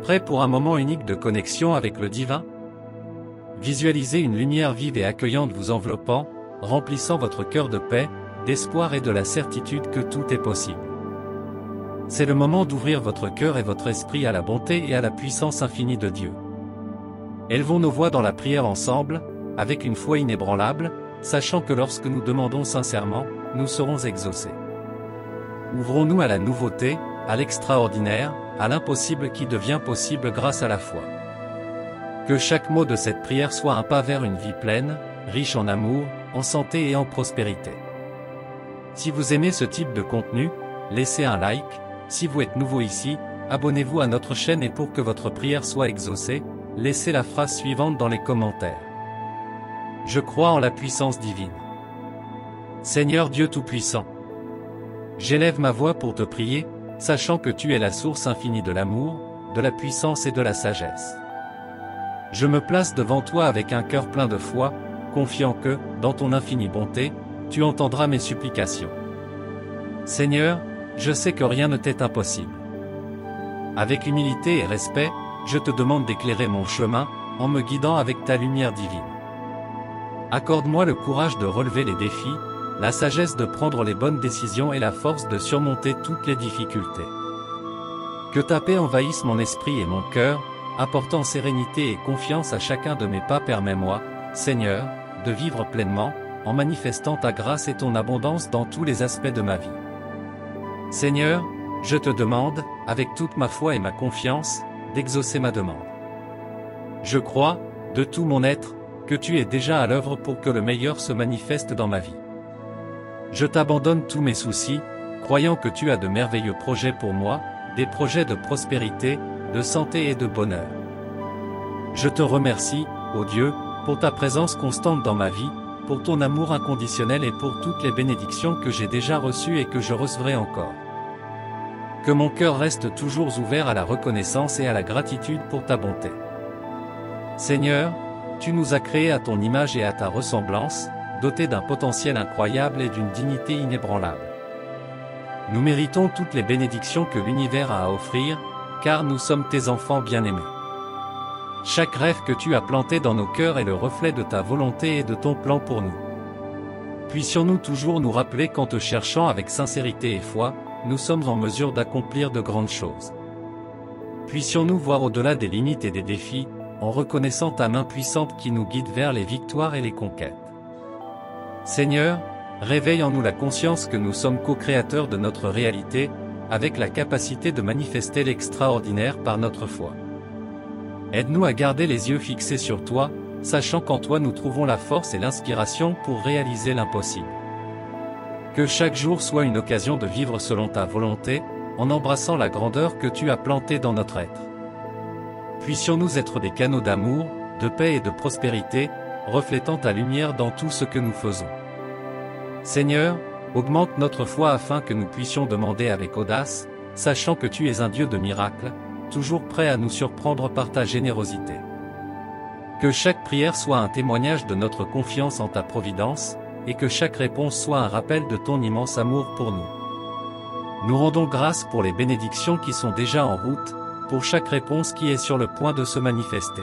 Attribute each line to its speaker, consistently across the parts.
Speaker 1: Prêt pour un moment unique de connexion avec le divin? Visualisez une lumière vive et accueillante vous enveloppant, remplissant votre cœur de paix, d'espoir et de la certitude que tout est possible. C'est le moment d'ouvrir votre cœur et votre esprit à la bonté et à la puissance infinie de Dieu. Élevons nos voix dans la prière ensemble, avec une foi inébranlable, sachant que lorsque nous demandons sincèrement, nous serons exaucés. Ouvrons-nous à la nouveauté, à l'extraordinaire, à l'impossible qui devient possible grâce à la foi. Que chaque mot de cette prière soit un pas vers une vie pleine, riche en amour, en santé et en prospérité. Si vous aimez ce type de contenu, laissez un like. Si vous êtes nouveau ici, abonnez-vous à notre chaîne et pour que votre prière soit exaucée, laissez la phrase suivante dans les commentaires. Je crois en la puissance divine. Seigneur Dieu Tout-Puissant, j'élève ma voix pour te prier, sachant que tu es la source infinie de l'amour, de la puissance et de la sagesse. Je me place devant toi avec un cœur plein de foi, confiant que, dans ton infinie bonté, tu entendras mes supplications. Seigneur, je sais que rien ne t'est impossible. Avec humilité et respect, je te demande d'éclairer mon chemin, en me guidant avec ta lumière divine. Accorde-moi le courage de relever les défis, la sagesse de prendre les bonnes décisions et la force de surmonter toutes les difficultés. Que ta paix envahisse mon esprit et mon cœur, apportant sérénité et confiance à chacun de mes pas. Permets-moi, Seigneur, de vivre pleinement, en manifestant ta grâce et ton abondance dans tous les aspects de ma vie. Seigneur, je te demande, avec toute ma foi et ma confiance, d'exaucer ma demande. Je crois, de tout mon être, que tu es déjà à l'œuvre pour que le meilleur se manifeste dans ma vie. Je t'abandonne tous mes soucis, croyant que tu as de merveilleux projets pour moi, des projets de prospérité, de santé et de bonheur. Je te remercie, ô Dieu, pour ta présence constante dans ma vie, pour ton amour inconditionnel et pour toutes les bénédictions que j'ai déjà reçues et que je recevrai encore. Que mon cœur reste toujours ouvert à la reconnaissance et à la gratitude pour ta bonté. Seigneur, tu nous as créés à ton image et à ta ressemblance, dotés d'un potentiel incroyable et d'une dignité inébranlable. Nous méritons toutes les bénédictions que l'univers a à offrir, car nous sommes tes enfants bien-aimés. Chaque rêve que tu as planté dans nos cœurs est le reflet de ta volonté et de ton plan pour nous. Puissions-nous toujours nous rappeler qu'en te cherchant avec sincérité et foi, nous sommes en mesure d'accomplir de grandes choses. Puissions-nous voir au-delà des limites et des défis, en reconnaissant ta main puissante qui nous guide vers les victoires et les conquêtes. Seigneur, réveille en nous la conscience que nous sommes co-créateurs de notre réalité, avec la capacité de manifester l'extraordinaire par notre foi. Aide-nous à garder les yeux fixés sur toi, sachant qu'en toi nous trouvons la force et l'inspiration pour réaliser l'impossible. Que chaque jour soit une occasion de vivre selon ta volonté, en embrassant la grandeur que tu as plantée dans notre être. Puissions-nous être des canaux d'amour, de paix et de prospérité, reflétant ta lumière dans tout ce que nous faisons. Seigneur, augmente notre foi afin que nous puissions demander avec audace, sachant que tu es un Dieu de miracles, toujours prêt à nous surprendre par ta générosité. Que chaque prière soit un témoignage de notre confiance en ta providence, et que chaque réponse soit un rappel de ton immense amour pour nous. Nous rendons grâce pour les bénédictions qui sont déjà en route, pour chaque réponse qui est sur le point de se manifester.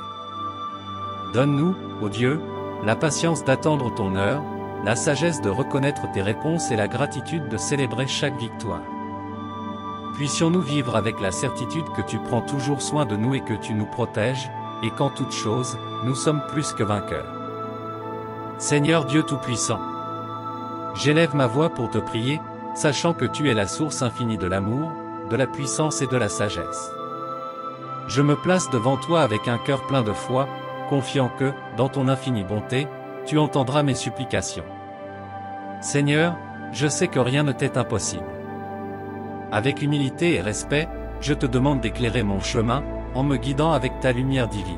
Speaker 1: Donne-nous, ô Dieu, la patience d'attendre ton heure, la sagesse de reconnaître tes réponses et la gratitude de célébrer chaque victoire. Puissions-nous vivre avec la certitude que tu prends toujours soin de nous et que tu nous protèges, et qu'en toute chose, nous sommes plus que vainqueurs. Seigneur Dieu Tout-Puissant, j'élève ma voix pour te prier, sachant que tu es la source infinie de l'amour, de la puissance et de la sagesse. Je me place devant toi avec un cœur plein de foi, confiant que, dans ton infinie bonté, tu entendras mes supplications. Seigneur, je sais que rien ne t'est impossible. Avec humilité et respect, je te demande d'éclairer mon chemin, en me guidant avec ta lumière divine.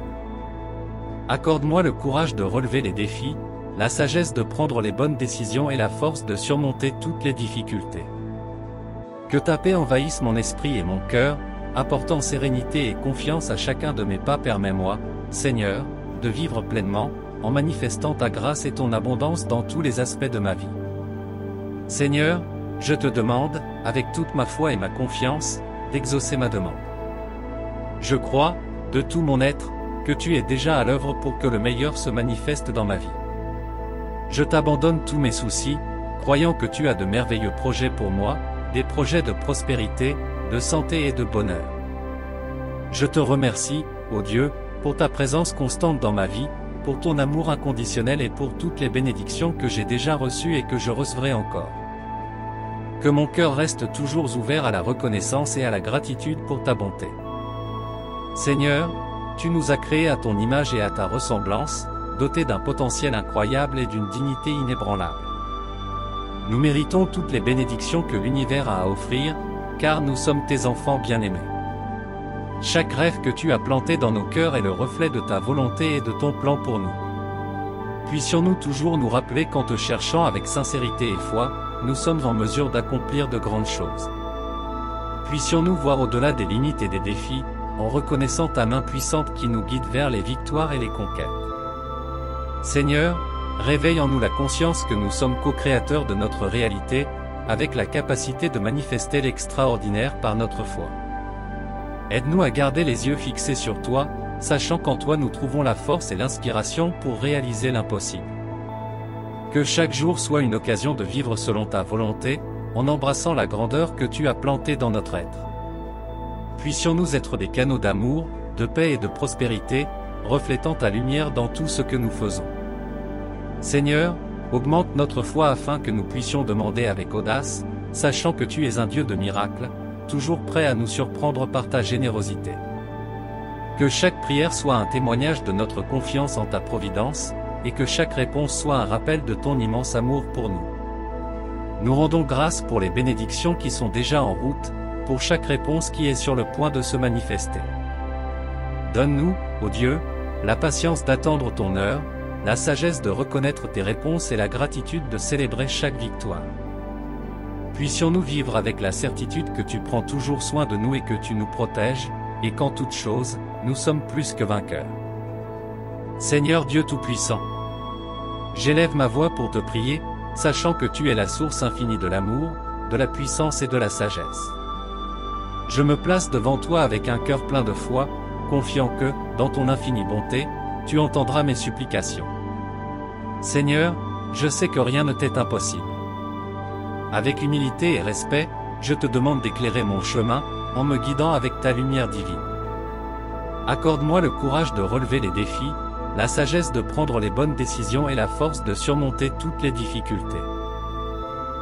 Speaker 1: Accorde-moi le courage de relever les défis, la sagesse de prendre les bonnes décisions et la force de surmonter toutes les difficultés. Que ta paix envahisse mon esprit et mon cœur, apportant sérénité et confiance à chacun de mes pas. Permets-moi, Seigneur, de vivre pleinement, en manifestant ta grâce et ton abondance dans tous les aspects de ma vie. Seigneur, je te demande, avec toute ma foi et ma confiance, d'exaucer ma demande. Je crois, de tout mon être, que tu es déjà à l'œuvre pour que le meilleur se manifeste dans ma vie. Je t'abandonne tous mes soucis, croyant que tu as de merveilleux projets pour moi, des projets de prospérité, de santé et de bonheur. Je te remercie, ô Dieu, pour ta présence constante dans ma vie, pour ton amour inconditionnel et pour toutes les bénédictions que j'ai déjà reçues et que je recevrai encore. Que mon cœur reste toujours ouvert à la reconnaissance et à la gratitude pour ta bonté. Seigneur, tu nous as créés à ton image et à ta ressemblance, dotés d'un potentiel incroyable et d'une dignité inébranlable. Nous méritons toutes les bénédictions que l'univers a à offrir, car nous sommes tes enfants bien-aimés. Chaque rêve que tu as planté dans nos cœurs est le reflet de ta volonté et de ton plan pour nous. Puissions-nous toujours nous rappeler qu'en te cherchant avec sincérité et foi, nous sommes en mesure d'accomplir de grandes choses. Puissions-nous voir au-delà des limites et des défis, en reconnaissant ta main puissante qui nous guide vers les victoires et les conquêtes. Seigneur, réveille en nous la conscience que nous sommes co-créateurs de notre réalité, avec la capacité de manifester l'extraordinaire par notre foi. Aide-nous à garder les yeux fixés sur toi, sachant qu'en toi nous trouvons la force et l'inspiration pour réaliser l'impossible. Que chaque jour soit une occasion de vivre selon ta volonté, en embrassant la grandeur que tu as plantée dans notre être. Puissions-nous être des canaux d'amour, de paix et de prospérité, reflétant ta lumière dans tout ce que nous faisons. Seigneur, augmente notre foi afin que nous puissions demander avec audace, sachant que tu es un Dieu de miracles, toujours prêt à nous surprendre par ta générosité. Que chaque prière soit un témoignage de notre confiance en ta providence, et que chaque réponse soit un rappel de ton immense amour pour nous. Nous rendons grâce pour les bénédictions qui sont déjà en route, pour chaque réponse qui est sur le point de se manifester. Donne-nous, ô Dieu, la patience d'attendre ton heure, la sagesse de reconnaître tes réponses et la gratitude de célébrer chaque victoire. Puissions-nous vivre avec la certitude que tu prends toujours soin de nous et que tu nous protèges, et qu'en toute chose, nous sommes plus que vainqueurs. Seigneur Dieu Tout-Puissant, j'élève ma voix pour te prier, sachant que tu es la source infinie de l'amour, de la puissance et de la sagesse. Je me place devant toi avec un cœur plein de foi, confiant que, dans ton infinie bonté, tu entendras mes supplications. Seigneur, je sais que rien ne t'est impossible. Avec humilité et respect, je te demande d'éclairer mon chemin, en me guidant avec ta lumière divine. Accorde-moi le courage de relever les défis, la sagesse de prendre les bonnes décisions et la force de surmonter toutes les difficultés.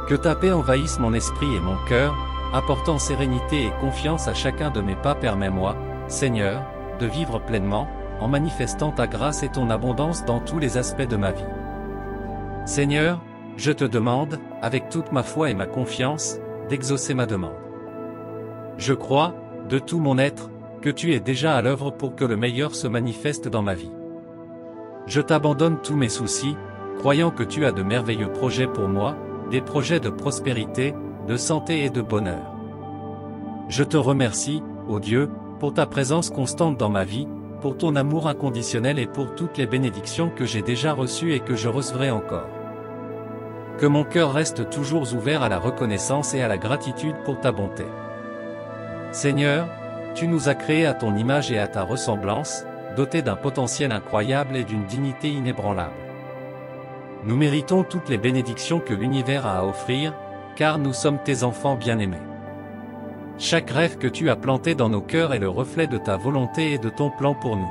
Speaker 1: Que ta paix envahisse mon esprit et mon cœur, apportant sérénité et confiance à chacun de mes pas. Permets-moi, Seigneur, de vivre pleinement, en manifestant ta grâce et ton abondance dans tous les aspects de ma vie. Seigneur, je te demande, avec toute ma foi et ma confiance, d'exaucer ma demande. Je crois, de tout mon être, que tu es déjà à l'œuvre pour que le meilleur se manifeste dans ma vie. Je t'abandonne tous mes soucis, croyant que tu as de merveilleux projets pour moi, des projets de prospérité, de santé et de bonheur. Je te remercie, ô Dieu, pour ta présence constante dans ma vie, pour ton amour inconditionnel et pour toutes les bénédictions que j'ai déjà reçues et que je recevrai encore. Que mon cœur reste toujours ouvert à la reconnaissance et à la gratitude pour ta bonté. Seigneur, tu nous as créés à ton image et à ta ressemblance, dotés d'un potentiel incroyable et d'une dignité inébranlable. Nous méritons toutes les bénédictions que l'univers a à offrir, car nous sommes tes enfants bien-aimés. Chaque rêve que tu as planté dans nos cœurs est le reflet de ta volonté et de ton plan pour nous.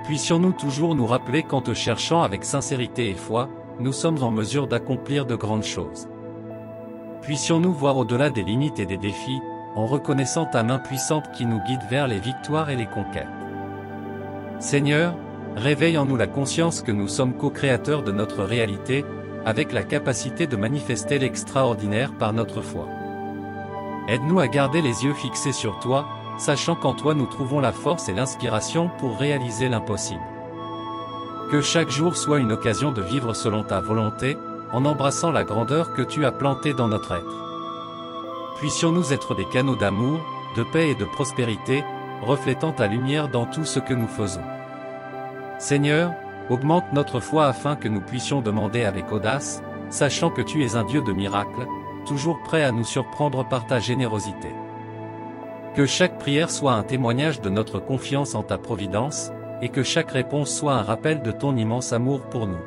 Speaker 1: Puissions-nous toujours nous rappeler qu'en te cherchant avec sincérité et foi, nous sommes en mesure d'accomplir de grandes choses. Puissions-nous voir au-delà des limites et des défis, en reconnaissant ta main puissante qui nous guide vers les victoires et les conquêtes. Seigneur, réveille en nous la conscience que nous sommes co-créateurs de notre réalité, avec la capacité de manifester l'extraordinaire par notre foi. Aide-nous à garder les yeux fixés sur toi, sachant qu'en toi nous trouvons la force et l'inspiration pour réaliser l'impossible. Que chaque jour soit une occasion de vivre selon ta volonté, en embrassant la grandeur que tu as plantée dans notre être. Puissions-nous être des canaux d'amour, de paix et de prospérité, reflétant ta lumière dans tout ce que nous faisons. Seigneur, augmente notre foi afin que nous puissions demander avec audace, sachant que tu es un Dieu de miracles, toujours prêt à nous surprendre par ta générosité. Que chaque prière soit un témoignage de notre confiance en ta providence, et que chaque réponse soit un rappel de ton immense amour pour nous.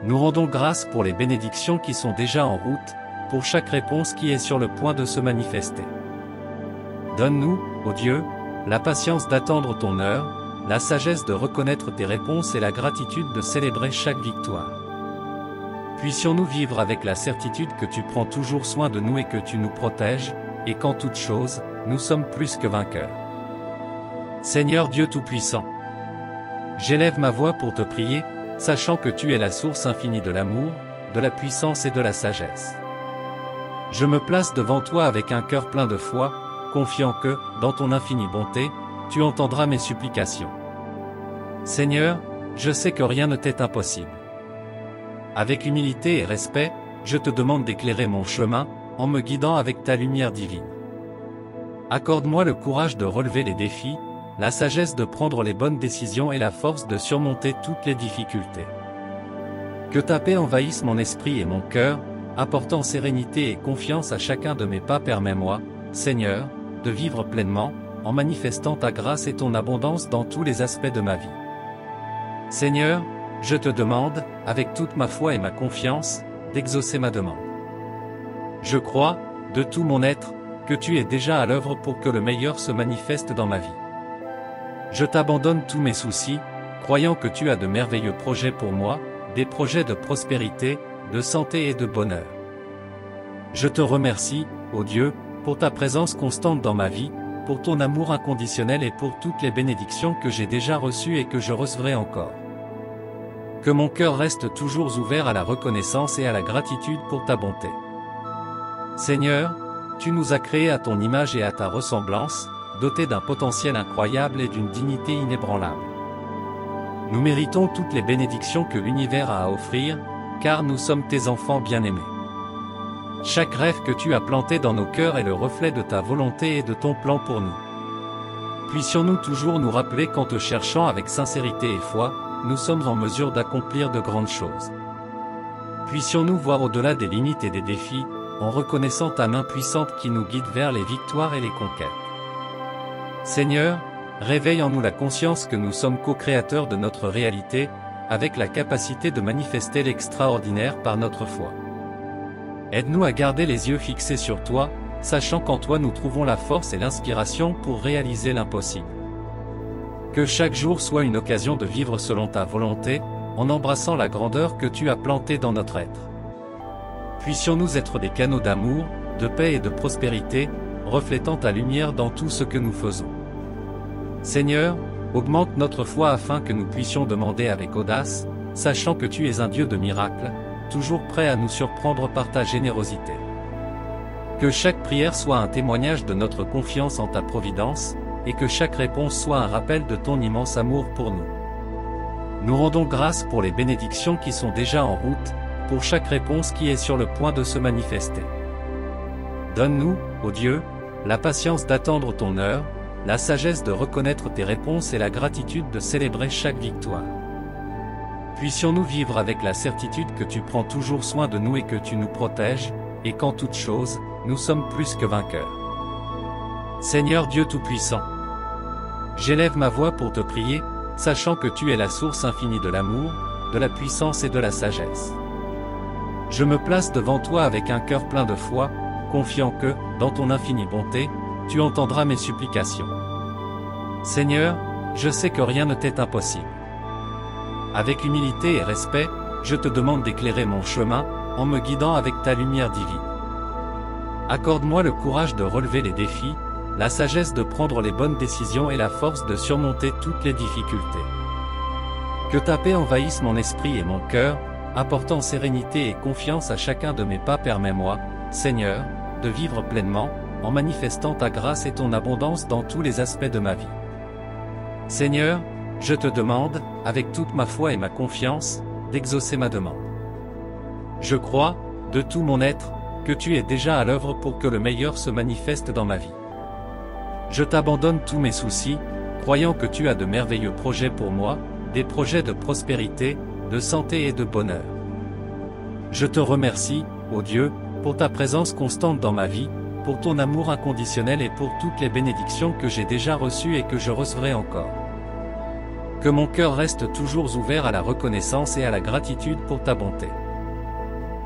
Speaker 1: Nous rendons grâce pour les bénédictions qui sont déjà en route, pour chaque réponse qui est sur le point de se manifester. Donne-nous, ô Dieu, la patience d'attendre ton heure, la sagesse de reconnaître tes réponses et la gratitude de célébrer chaque victoire. Puissions-nous vivre avec la certitude que tu prends toujours soin de nous et que tu nous protèges, et qu'en toute chose, nous sommes plus que vainqueurs. Seigneur Dieu Tout-Puissant, j'élève ma voix pour te prier, sachant que tu es la source infinie de l'amour, de la puissance et de la sagesse. Je me place devant toi avec un cœur plein de foi, confiant que, dans ton infinie bonté, tu entendras mes supplications. Seigneur, je sais que rien ne t'est impossible. Avec humilité et respect, je te demande d'éclairer mon chemin, en me guidant avec ta lumière divine. Accorde-moi le courage de relever les défis, la sagesse de prendre les bonnes décisions et la force de surmonter toutes les difficultés. Que ta paix envahisse mon esprit et mon cœur, apportant sérénité et confiance à chacun de mes pas. Permets-moi, Seigneur, de vivre pleinement, en manifestant ta grâce et ton abondance dans tous les aspects de ma vie. Seigneur, je te demande, avec toute ma foi et ma confiance, d'exaucer ma demande. Je crois, de tout mon être, que tu es déjà à l'œuvre pour que le meilleur se manifeste dans ma vie. Je t'abandonne tous mes soucis, croyant que tu as de merveilleux projets pour moi, des projets de prospérité, de santé et de bonheur. Je te remercie, ô Dieu, pour ta présence constante dans ma vie, pour ton amour inconditionnel et pour toutes les bénédictions que j'ai déjà reçues et que je recevrai encore. Que mon cœur reste toujours ouvert à la reconnaissance et à la gratitude pour ta bonté. Seigneur, tu nous as créés à ton image et à ta ressemblance, dotés d'un potentiel incroyable et d'une dignité inébranlable. Nous méritons toutes les bénédictions que l'univers a à offrir, car nous sommes tes enfants bien-aimés. Chaque rêve que tu as planté dans nos cœurs est le reflet de ta volonté et de ton plan pour nous. Puissions-nous toujours nous rappeler qu'en te cherchant avec sincérité et foi, nous sommes en mesure d'accomplir de grandes choses. Puissions-nous voir au-delà des limites et des défis, en reconnaissant ta main puissante qui nous guide vers les victoires et les conquêtes. Seigneur, réveille en nous la conscience que nous sommes co-créateurs de notre réalité, avec la capacité de manifester l'extraordinaire par notre foi. Aide-nous à garder les yeux fixés sur toi, sachant qu'en toi nous trouvons la force et l'inspiration pour réaliser l'impossible. Que chaque jour soit une occasion de vivre selon ta volonté, en embrassant la grandeur que tu as plantée dans notre être. Puissions-nous être des canaux d'amour, de paix et de prospérité, reflétant ta lumière dans tout ce que nous faisons. Seigneur, augmente notre foi afin que nous puissions demander avec audace, sachant que tu es un Dieu de miracles, toujours prêt à nous surprendre par ta générosité. Que chaque prière soit un témoignage de notre confiance en ta providence, et que chaque réponse soit un rappel de ton immense amour pour nous. Nous rendons grâce pour les bénédictions qui sont déjà en route, pour chaque réponse qui est sur le point de se manifester. Donne-nous, ô Dieu, la patience d'attendre ton heure, la sagesse de reconnaître tes réponses et la gratitude de célébrer chaque victoire. Puissions-nous vivre avec la certitude que tu prends toujours soin de nous et que tu nous protèges, et qu'en toute chose, nous sommes plus que vainqueurs. Seigneur Dieu Tout-Puissant, j'élève ma voix pour te prier, sachant que tu es la source infinie de l'amour, de la puissance et de la sagesse. Je me place devant toi avec un cœur plein de foi, confiant que, dans ton infinie bonté, tu entendras mes supplications. Seigneur, je sais que rien ne t'est impossible. Avec humilité et respect, je te demande d'éclairer mon chemin, en me guidant avec ta lumière divine. Accorde-moi le courage de relever les défis, la sagesse de prendre les bonnes décisions et la force de surmonter toutes les difficultés. Que ta paix envahisse mon esprit et mon cœur, apportant sérénité et confiance à chacun de mes pas. Permets-moi, Seigneur, de vivre pleinement, en manifestant ta grâce et ton abondance dans tous les aspects de ma vie. Seigneur, je te demande, avec toute ma foi et ma confiance, d'exaucer ma demande. Je crois, de tout mon être, que tu es déjà à l'œuvre pour que le meilleur se manifeste dans ma vie. Je t'abandonne tous mes soucis, croyant que tu as de merveilleux projets pour moi, des projets de prospérité, de santé et de bonheur. Je te remercie, ô Dieu, pour ta présence constante dans ma vie, pour ton amour inconditionnel et pour toutes les bénédictions que j'ai déjà reçues et que je recevrai encore. Que mon cœur reste toujours ouvert à la reconnaissance et à la gratitude pour ta bonté.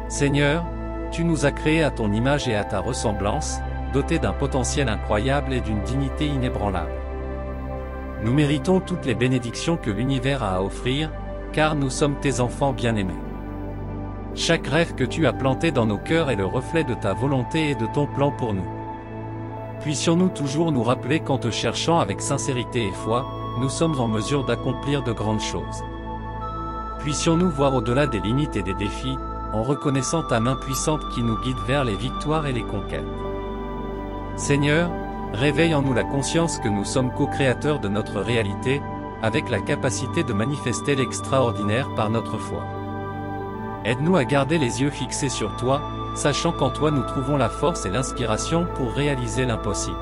Speaker 1: Seigneur, tu nous as créés à ton image et à ta ressemblance, dotés d'un potentiel incroyable et d'une dignité inébranlable. Nous méritons toutes les bénédictions que l'univers a à offrir, car nous sommes tes enfants bien-aimés. Chaque rêve que tu as planté dans nos cœurs est le reflet de ta volonté et de ton plan pour nous. Puissions-nous toujours nous rappeler qu'en te cherchant avec sincérité et foi, nous sommes en mesure d'accomplir de grandes choses. Puissions-nous voir au-delà des limites et des défis, en reconnaissant ta main puissante qui nous guide vers les victoires et les conquêtes. Seigneur, réveille en nous la conscience que nous sommes co-créateurs de notre réalité, avec la capacité de manifester l'extraordinaire par notre foi. Aide-nous à garder les yeux fixés sur toi, sachant qu'en toi nous trouvons la force et l'inspiration pour réaliser l'impossible.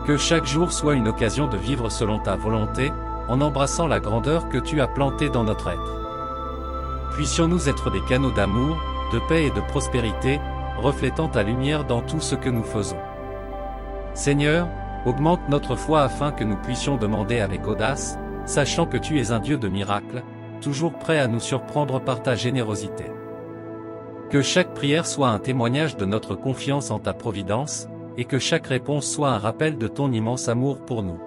Speaker 1: Que chaque jour soit une occasion de vivre selon ta volonté, en embrassant la grandeur que tu as plantée dans notre être. Puissions-nous être des canaux d'amour, de paix et de prospérité, reflétant ta lumière dans tout ce que nous faisons. Seigneur, augmente notre foi afin que nous puissions demander avec audace, sachant que tu es un Dieu de miracles, toujours prêt à nous surprendre par ta générosité. Que chaque prière soit un témoignage de notre confiance en ta providence, et que chaque réponse soit un rappel de ton immense amour pour nous.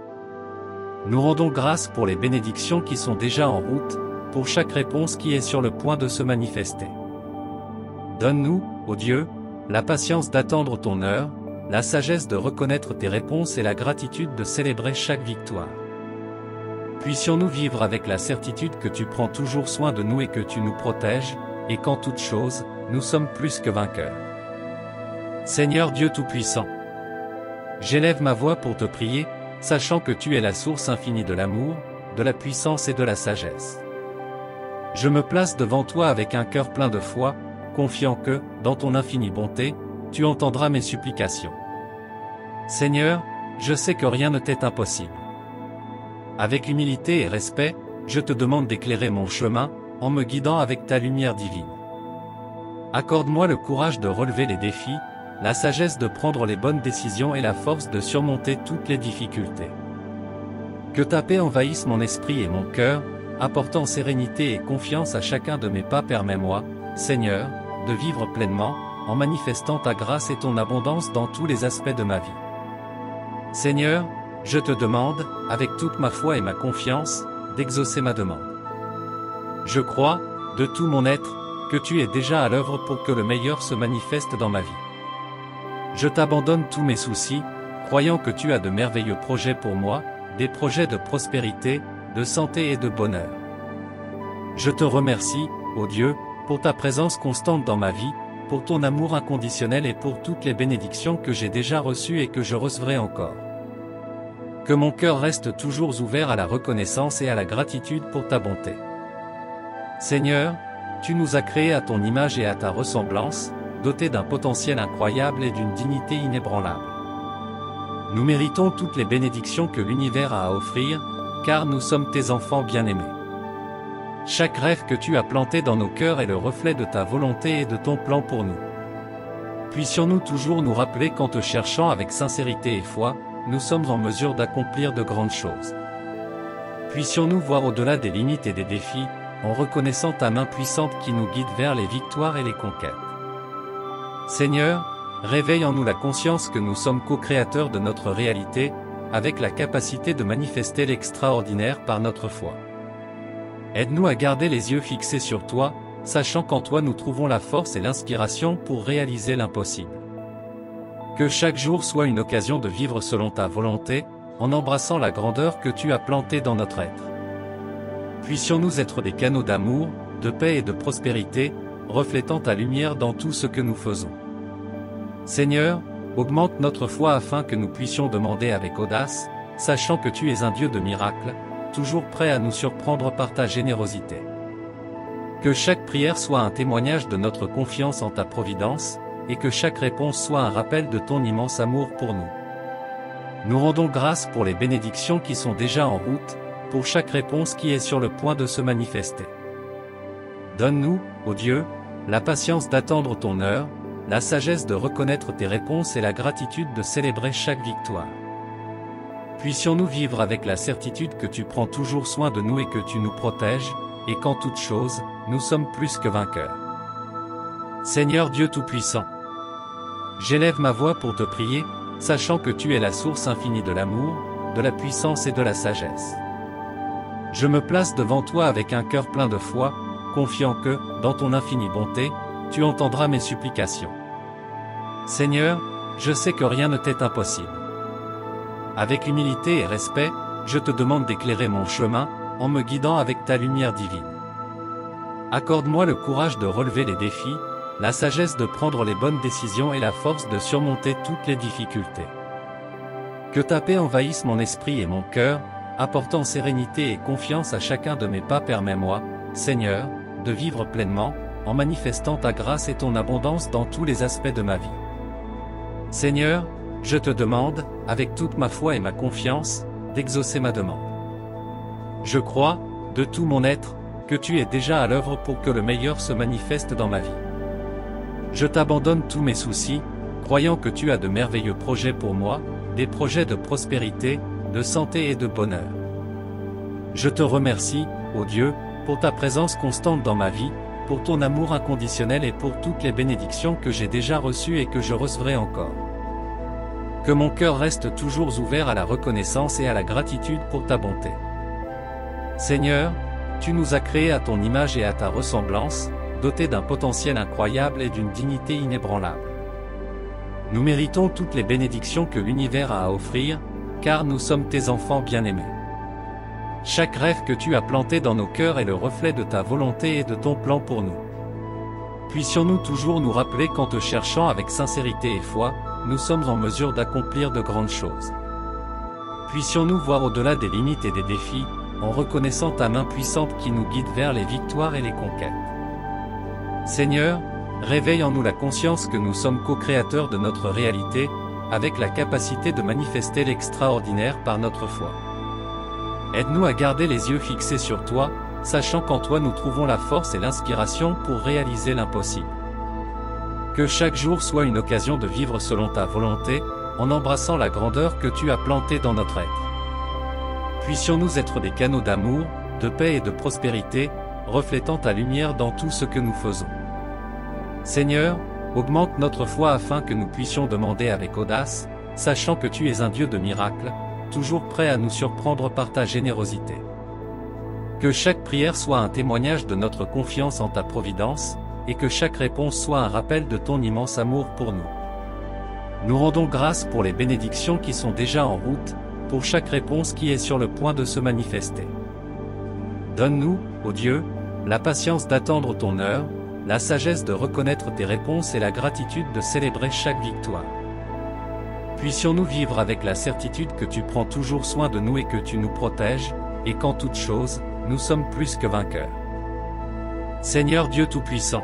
Speaker 1: Nous rendons grâce pour les bénédictions qui sont déjà en route, pour chaque réponse qui est sur le point de se manifester. Donne-nous, ô Dieu, la patience d'attendre ton heure, la sagesse de reconnaître tes réponses et la gratitude de célébrer chaque victoire. Puissions-nous vivre avec la certitude que tu prends toujours soin de nous et que tu nous protèges, et qu'en toute chose, nous sommes plus que vainqueurs. Seigneur Dieu Tout-Puissant, j'élève ma voix pour te prier, sachant que tu es la source infinie de l'amour, de la puissance et de la sagesse. Je me place devant toi avec un cœur plein de foi, confiant que, dans ton infinie bonté, tu entendras mes supplications. Seigneur, je sais que rien ne t'est impossible. Avec humilité et respect, je te demande d'éclairer mon chemin, en me guidant avec ta lumière divine. Accorde-moi le courage de relever les défis, la sagesse de prendre les bonnes décisions et la force de surmonter toutes les difficultés. Que ta paix envahisse mon esprit et mon cœur, apportant sérénité et confiance à chacun de mes pas. Permets-moi, Seigneur, de vivre pleinement, en manifestant ta grâce et ton abondance dans tous les aspects de ma vie. Seigneur, je te demande, avec toute ma foi et ma confiance, d'exaucer ma demande. Je crois, de tout mon être, que tu es déjà à l'œuvre pour que le meilleur se manifeste dans ma vie. Je t'abandonne tous mes soucis, croyant que tu as de merveilleux projets pour moi, des projets de prospérité, de santé et de bonheur. Je te remercie, ô Dieu, pour ta présence constante dans ma vie, pour ton amour inconditionnel et pour toutes les bénédictions que j'ai déjà reçues et que je recevrai encore. Que mon cœur reste toujours ouvert à la reconnaissance et à la gratitude pour ta bonté. Seigneur, tu nous as créés à ton image et à ta ressemblance, dotés d'un potentiel incroyable et d'une dignité inébranlable. Nous méritons toutes les bénédictions que l'univers a à offrir, car nous sommes tes enfants bien-aimés. Chaque rêve que tu as planté dans nos cœurs est le reflet de ta volonté et de ton plan pour nous. Puissions-nous toujours nous rappeler qu'en te cherchant avec sincérité et foi, nous sommes en mesure d'accomplir de grandes choses. Puissions-nous voir au-delà des limites et des défis, en reconnaissant ta main puissante qui nous guide vers les victoires et les conquêtes. Seigneur, réveille en nous la conscience que nous sommes co-créateurs de notre réalité, avec la capacité de manifester l'extraordinaire par notre foi. Aide-nous à garder les yeux fixés sur toi, sachant qu'en toi nous trouvons la force et l'inspiration pour réaliser l'impossible. Que chaque jour soit une occasion de vivre selon ta volonté, en embrassant la grandeur que tu as plantée dans notre être. Puissions-nous être des canaux d'amour, de paix et de prospérité, reflétant ta lumière dans tout ce que nous faisons. Seigneur, augmente notre foi afin que nous puissions demander avec audace, sachant que tu es un Dieu de miracles, toujours prêt à nous surprendre par ta générosité. Que chaque prière soit un témoignage de notre confiance en ta providence, et que chaque réponse soit un rappel de ton immense amour pour nous. Nous rendons grâce pour les bénédictions qui sont déjà en route, pour chaque réponse qui est sur le point de se manifester. Donne-nous, ô Dieu, la patience d'attendre ton heure, la sagesse de reconnaître tes réponses et la gratitude de célébrer chaque victoire. Puissions-nous vivre avec la certitude que tu prends toujours soin de nous et que tu nous protèges, et qu'en toute chose, nous sommes plus que vainqueurs. Seigneur Dieu Tout-Puissant, j'élève ma voix pour te prier, sachant que tu es la source infinie de l'amour, de la puissance et de la sagesse. Je me place devant toi avec un cœur plein de foi, confiant que, dans ton infinie bonté, tu entendras mes supplications. Seigneur, je sais que rien ne t'est impossible. Avec humilité et respect, je te demande d'éclairer mon chemin, en me guidant avec ta lumière divine. Accorde-moi le courage de relever les défis, la sagesse de prendre les bonnes décisions et la force de surmonter toutes les difficultés. Que ta paix envahisse mon esprit et mon cœur, apportant sérénité et confiance à chacun de mes pas. Permets-moi, Seigneur, de vivre pleinement, en manifestant ta grâce et ton abondance dans tous les aspects de ma vie. Seigneur, je te demande, avec toute ma foi et ma confiance, d'exaucer ma demande. Je crois, de tout mon être, que tu es déjà à l'œuvre pour que le meilleur se manifeste dans ma vie. Je t'abandonne tous mes soucis, croyant que tu as de merveilleux projets pour moi, des projets de prospérité, de santé et de bonheur. Je te remercie, ô Dieu, pour ta présence constante dans ma vie, pour ton amour inconditionnel et pour toutes les bénédictions que j'ai déjà reçues et que je recevrai encore. Que mon cœur reste toujours ouvert à la reconnaissance et à la gratitude pour ta bonté. Seigneur, tu nous as créés à ton image et à ta ressemblance, dotés d'un potentiel incroyable et d'une dignité inébranlable. Nous méritons toutes les bénédictions que l'univers a à offrir, car nous sommes tes enfants bien-aimés. Chaque rêve que tu as planté dans nos cœurs est le reflet de ta volonté et de ton plan pour nous. Puissions-nous toujours nous rappeler qu'en te cherchant avec sincérité et foi, nous sommes en mesure d'accomplir de grandes choses. Puissions-nous voir au-delà des limites et des défis, en reconnaissant ta main puissante qui nous guide vers les victoires et les conquêtes. Seigneur, réveille en nous la conscience que nous sommes co-créateurs de notre réalité, avec la capacité de manifester l'extraordinaire par notre foi. Aide-nous à garder les yeux fixés sur toi, sachant qu'en toi nous trouvons la force et l'inspiration pour réaliser l'impossible. Que chaque jour soit une occasion de vivre selon ta volonté, en embrassant la grandeur que tu as plantée dans notre être. Puissions-nous être des canaux d'amour, de paix et de prospérité, reflétant ta lumière dans tout ce que nous faisons. Seigneur, augmente notre foi afin que nous puissions demander avec audace, sachant que tu es un Dieu de miracles, toujours prêt à nous surprendre par ta générosité. Que chaque prière soit un témoignage de notre confiance en ta providence, et que chaque réponse soit un rappel de ton immense amour pour nous. Nous rendons grâce pour les bénédictions qui sont déjà en route, pour chaque réponse qui est sur le point de se manifester. Donne-nous, ô Dieu, la patience d'attendre ton heure, la sagesse de reconnaître tes réponses et la gratitude de célébrer chaque victoire. Puissions-nous vivre avec la certitude que tu prends toujours soin de nous et que tu nous protèges, et qu'en toute chose, nous sommes plus que vainqueurs. Seigneur Dieu Tout-Puissant,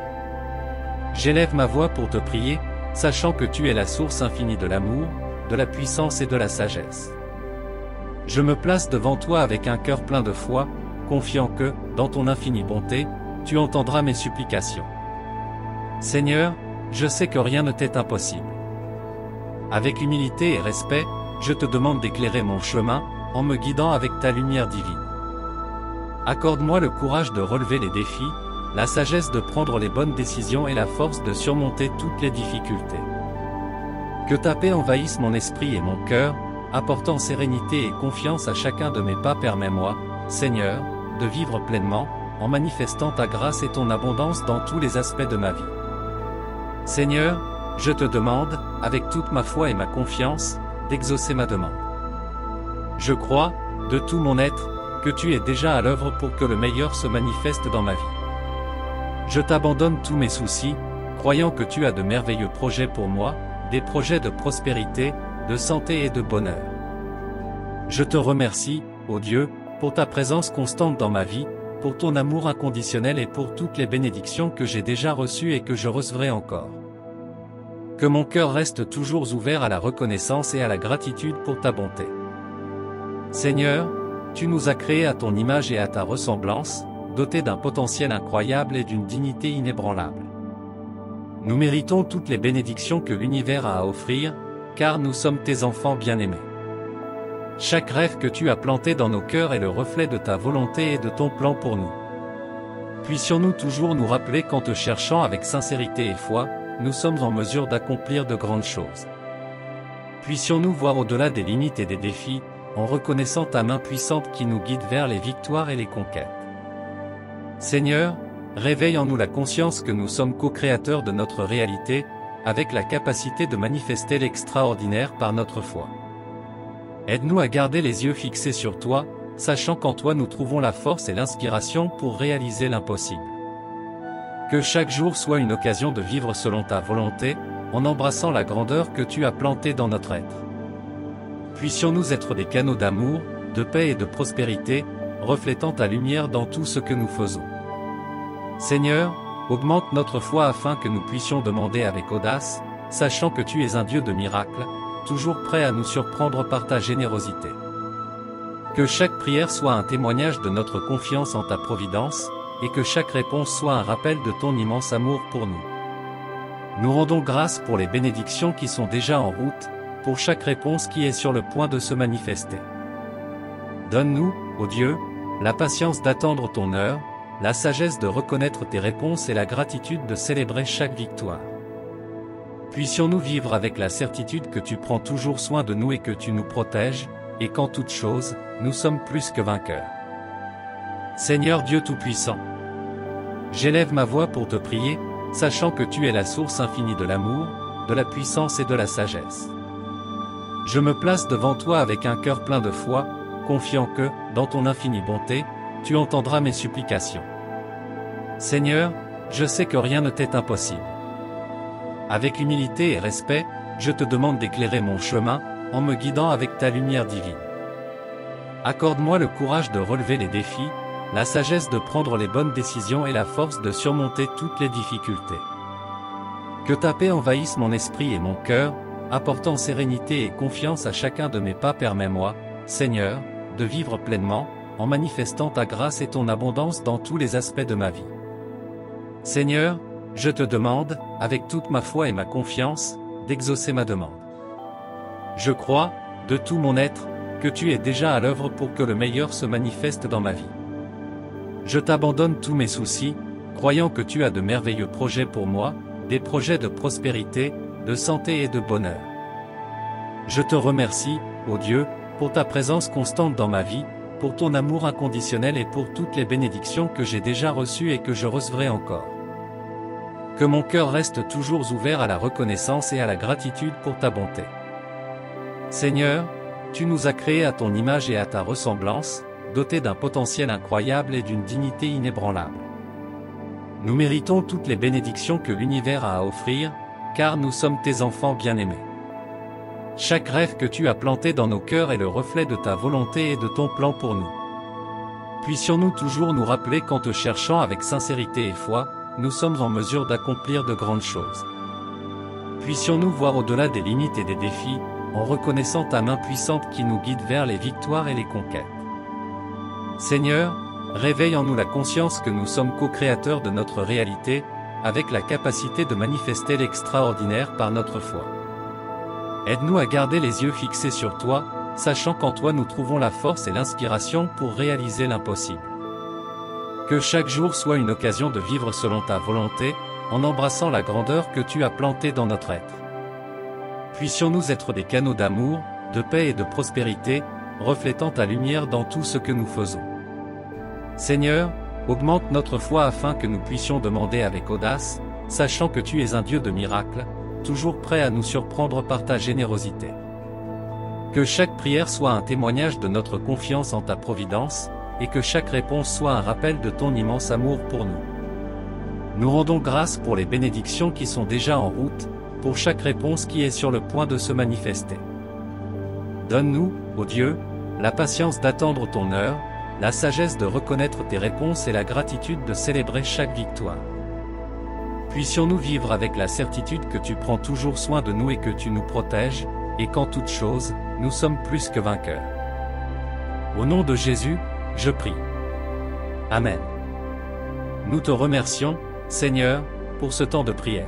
Speaker 1: j'élève ma voix pour te prier, sachant que tu es la source infinie de l'amour, de la puissance et de la sagesse. Je me place devant toi avec un cœur plein de foi, confiant que, dans ton infinie bonté, tu entendras mes supplications. Seigneur, je sais que rien ne t'est impossible. Avec humilité et respect, je te demande d'éclairer mon chemin, en me guidant avec ta lumière divine. Accorde-moi le courage de relever les défis, la sagesse de prendre les bonnes décisions et la force de surmonter toutes les difficultés. Que ta paix envahisse mon esprit et mon cœur, apportant sérénité et confiance à chacun de mes pas. Permets-moi, Seigneur, de vivre pleinement, en manifestant ta grâce et ton abondance dans tous les aspects de ma vie. Seigneur, je te demande, avec toute ma foi et ma confiance, d'exaucer ma demande. Je crois, de tout mon être, que tu es déjà à l'œuvre pour que le meilleur se manifeste dans ma vie. Je t'abandonne tous mes soucis, croyant que tu as de merveilleux projets pour moi, des projets de prospérité, de santé et de bonheur. Je te remercie, ô Dieu, pour ta présence constante dans ma vie, pour ton amour inconditionnel et pour toutes les bénédictions que j'ai déjà reçues et que je recevrai encore. Que mon cœur reste toujours ouvert à la reconnaissance et à la gratitude pour ta bonté. Seigneur, tu nous as créés à ton image et à ta ressemblance, dotés d'un potentiel incroyable et d'une dignité inébranlable. Nous méritons toutes les bénédictions que l'univers a à offrir, car nous sommes tes enfants bien-aimés. Chaque rêve que tu as planté dans nos cœurs est le reflet de ta volonté et de ton plan pour nous. Puissions-nous toujours nous rappeler qu'en te cherchant avec sincérité et foi, nous sommes en mesure d'accomplir de grandes choses. Puissions-nous voir au-delà des limites et des défis, en reconnaissant ta main puissante qui nous guide vers les victoires et les conquêtes. Seigneur, réveille en nous la conscience que nous sommes co-créateurs de notre réalité, avec la capacité de manifester l'extraordinaire par notre foi. Aide-nous à garder les yeux fixés sur toi, sachant qu'en toi nous trouvons la force et l'inspiration pour réaliser l'impossible. Que chaque jour soit une occasion de vivre selon ta volonté, en embrassant la grandeur que tu as plantée dans notre être. Puissions-nous être des canaux d'amour, de paix et de prospérité, reflétant ta lumière dans tout ce que nous faisons. Seigneur, augmente notre foi afin que nous puissions demander avec audace, sachant que tu es un Dieu de miracles, toujours prêt à nous surprendre par ta générosité. Que chaque prière soit un témoignage de notre confiance en ta providence, et que chaque réponse soit un rappel de ton immense amour pour nous. Nous rendons grâce pour les bénédictions qui sont déjà en route, pour chaque réponse qui est sur le point de se manifester. Donne-nous, ô Dieu, la patience d'attendre ton heure, la sagesse de reconnaître tes réponses et la gratitude de célébrer chaque victoire. Puissions-nous vivre avec la certitude que tu prends toujours soin de nous et que tu nous protèges, et qu'en toute chose, nous sommes plus que vainqueurs. Seigneur Dieu Tout-Puissant, j'élève ma voix pour te prier, sachant que tu es la source infinie de l'amour, de la puissance et de la sagesse. Je me place devant toi avec un cœur plein de foi, confiant que, dans ton infinie bonté, tu entendras mes supplications. Seigneur, je sais que rien ne t'est impossible. Avec humilité et respect, je te demande d'éclairer mon chemin, en me guidant avec ta lumière divine. Accorde-moi le courage de relever les défis, la sagesse de prendre les bonnes décisions et la force de surmonter toutes les difficultés. Que ta paix envahisse mon esprit et mon cœur, apportant sérénité et confiance à chacun de mes pas. Permets-moi, Seigneur, de vivre pleinement, en manifestant ta grâce et ton abondance dans tous les aspects de ma vie. Seigneur, je te demande, avec toute ma foi et ma confiance, d'exaucer ma demande. Je crois, de tout mon être, que tu es déjà à l'œuvre pour que le meilleur se manifeste dans ma vie. Je t'abandonne tous mes soucis, croyant que tu as de merveilleux projets pour moi, des projets de prospérité, de santé et de bonheur. Je te remercie, ô Dieu, pour ta présence constante dans ma vie, pour ton amour inconditionnel et pour toutes les bénédictions que j'ai déjà reçues et que je recevrai encore. Que mon cœur reste toujours ouvert à la reconnaissance et à la gratitude pour ta bonté. Seigneur, tu nous as créés à ton image et à ta ressemblance, dotés d'un potentiel incroyable et d'une dignité inébranlable. Nous méritons toutes les bénédictions que l'univers a à offrir, car nous sommes tes enfants bien-aimés. Chaque rêve que tu as planté dans nos cœurs est le reflet de ta volonté et de ton plan pour nous. Puissions-nous toujours nous rappeler qu'en te cherchant avec sincérité et foi, nous sommes en mesure d'accomplir de grandes choses. Puissions-nous voir au-delà des limites et des défis, en reconnaissant ta main puissante qui nous guide vers les victoires et les conquêtes. Seigneur, réveille en nous la conscience que nous sommes co-créateurs de notre réalité, avec la capacité de manifester l'extraordinaire par notre foi. Aide-nous à garder les yeux fixés sur toi, sachant qu'en toi nous trouvons la force et l'inspiration pour réaliser l'impossible. Que chaque jour soit une occasion de vivre selon ta volonté, en embrassant la grandeur que tu as plantée dans notre être. Puissions-nous être des canaux d'amour, de paix et de prospérité, reflétant ta lumière dans tout ce que nous faisons. Seigneur, augmente notre foi afin que nous puissions demander avec audace, sachant que tu es un Dieu de miracles, toujours prêt à nous surprendre par ta générosité. Que chaque prière soit un témoignage de notre confiance en ta providence, et que chaque réponse soit un rappel de ton immense amour pour nous. Nous rendons grâce pour les bénédictions qui sont déjà en route, pour chaque réponse qui est sur le point de se manifester. Donne-nous, ô Dieu, la patience d'attendre ton heure, la sagesse de reconnaître tes réponses et la gratitude de célébrer chaque victoire. Puissions-nous vivre avec la certitude que tu prends toujours soin de nous et que tu nous protèges, et qu'en toute chose, nous sommes plus que vainqueurs. Au nom de Jésus, je prie. Amen. Nous te remercions, Seigneur, pour ce temps de prière.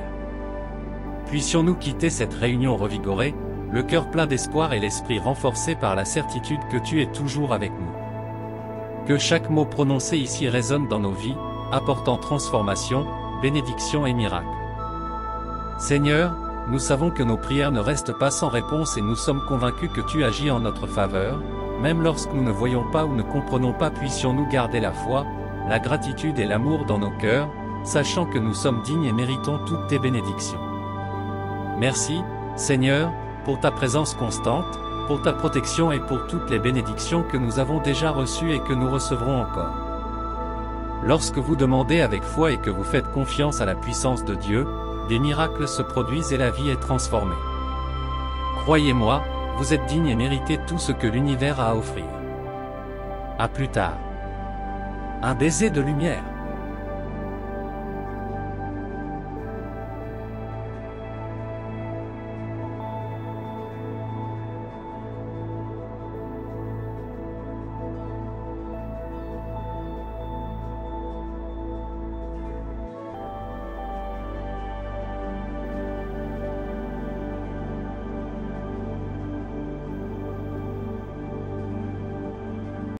Speaker 1: Puissions-nous quitter cette réunion revigorée, le cœur plein d'espoir et l'esprit renforcé par la certitude que tu es toujours avec nous. Que chaque mot prononcé ici résonne dans nos vies, apportant transformation, bénédiction et miracle. Seigneur, nous savons que nos prières ne restent pas sans réponse et nous sommes convaincus que tu agis en notre faveur, même lorsque nous ne voyons pas ou ne comprenons pas. Puissions-nous garder la foi, la gratitude et l'amour dans nos cœurs, sachant que nous sommes dignes et méritons toutes tes bénédictions. Merci, Seigneur, pour ta présence constante, pour ta protection et pour toutes les bénédictions que nous avons déjà reçues et que nous recevrons encore. Lorsque vous demandez avec foi et que vous faites confiance à la puissance de Dieu, des miracles se produisent et la vie est transformée. Croyez-moi, vous êtes digne et méritez tout ce que l'univers a à offrir. À plus tard. Un baiser de lumière.